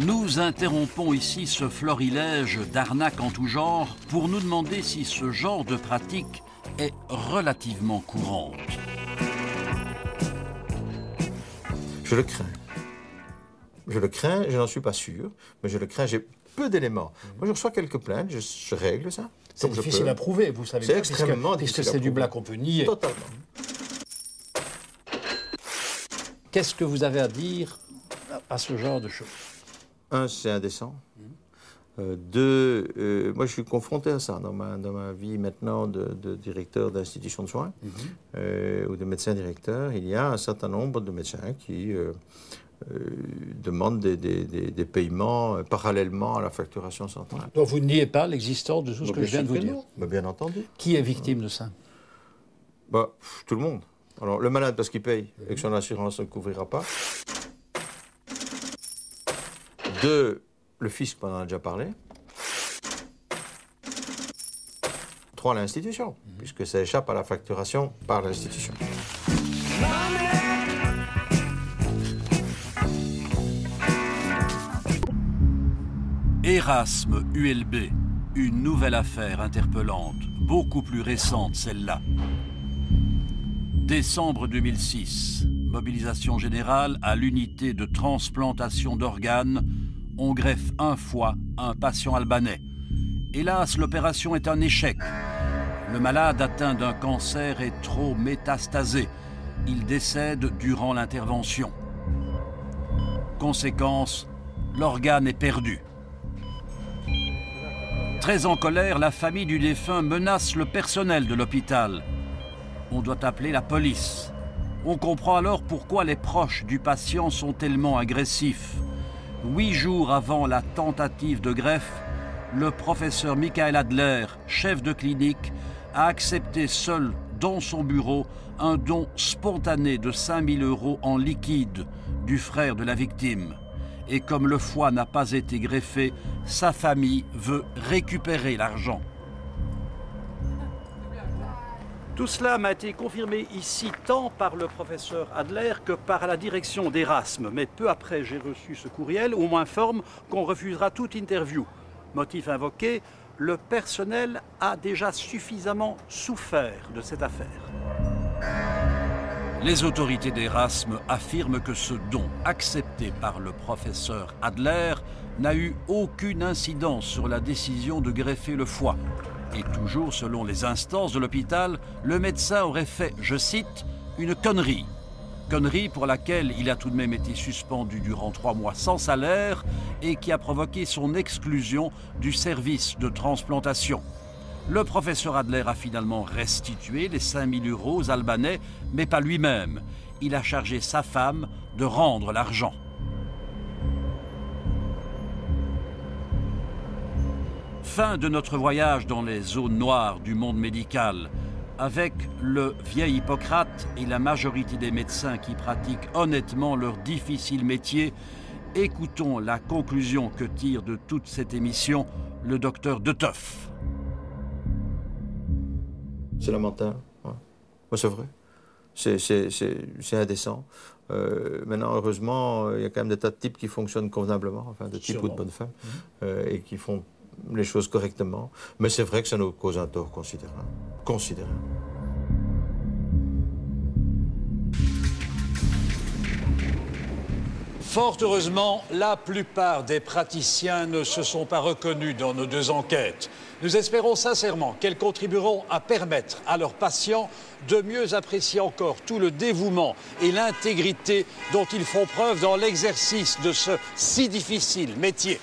Nous interrompons ici ce florilège d'arnaques en tout genre pour nous demander si ce genre de pratique est relativement courante. Je le crains. Je le crains, je n'en suis pas sûr, mais je le crains, j'ai peu d'éléments. Moi, je reçois quelques plaintes, je règle ça. C'est difficile à prouver, vous savez. C'est extrêmement difficile à puisque c'est du prouver. blanc qu'on peut nier. Totalement. Qu'est-ce que vous avez à dire à ce genre de choses? Un, c'est indécent. Deux, moi je suis confronté à ça dans ma vie maintenant de directeur d'institution de soins ou de médecin directeur. Il y a un certain nombre de médecins qui demandent des paiements parallèlement à la facturation centrale. Donc vous ne niez pas l'existence de tout ce que je viens de vous dire? Bien entendu. Qui est victime de ça? Tout le monde. Alors le malade parce qu'il paye et que son assurance ne le couvrira pas. Deux, le fisc, on en a déjà parlé. 3, l'institution, puisque ça échappe à la facturation par l'institution. Erasme ULB, une nouvelle affaire interpellante, beaucoup plus récente celle-là. Décembre 2006, mobilisation générale à l'unité de transplantation d'organes. On greffe un foie à un patient albanais. Hélas, l'opération est un échec. Le malade atteint d'un cancer est trop métastasé. Il décède durant l'intervention. Conséquence, l'organe est perdu. Très en colère, la famille du défunt menace le personnel de l'hôpital. On doit appeler la police. On comprend alors pourquoi les proches du patient sont tellement agressifs. 8 jours avant la tentative de greffe, le professeur Michael Adler, chef de clinique, a accepté seul dans son bureau un don spontané de 5 000 € en liquide du frère de la victime. Et comme le foie n'a pas été greffé, sa famille veut récupérer l'argent. Tout cela m'a été confirmé ici tant par le professeur Adler que par la direction d'Erasme. Mais peu après, j'ai reçu ce courriel où on m'informe qu'on refusera toute interview. Motif invoqué, le personnel a déjà suffisamment souffert de cette affaire. Les autorités d'Erasme affirment que ce don accepté par le professeur Adler n'a eu aucune incidence sur la décision de greffer le foie. Et toujours selon les instances de l'hôpital, le médecin aurait fait, je cite, une connerie. Connerie pour laquelle il a tout de même été suspendu durant 3 mois sans salaire et qui a provoqué son exclusion du service de transplantation. Le professeur Adler a finalement restitué les 5 000 € aux Albanais, mais pas lui-même. Il a chargé sa femme de rendre l'argent. Fin de notre voyage dans les zones noires du monde médical. Avec le vieil Hippocrate et la majorité des médecins qui pratiquent honnêtement leur difficile métier, écoutons la conclusion que tire de toute cette émission le docteur De Toff. C'est lamentable. Ouais. Moi, c'est vrai. C'est indécent. Maintenant, heureusement, il y a quand même des tas de types qui fonctionnent convenablement, enfin, de types ou de bonnes femmes, et qui font les choses correctement. Mais c'est vrai que ça nous cause un tort considérable. Considérable. Fort heureusement, la plupart des praticiens ne se sont pas reconnus dans nos 2 enquêtes. Nous espérons sincèrement qu'elles contribueront à permettre à leurs patients de mieux apprécier encore tout le dévouement et l'intégrité dont ils font preuve dans l'exercice de ce si difficile métier.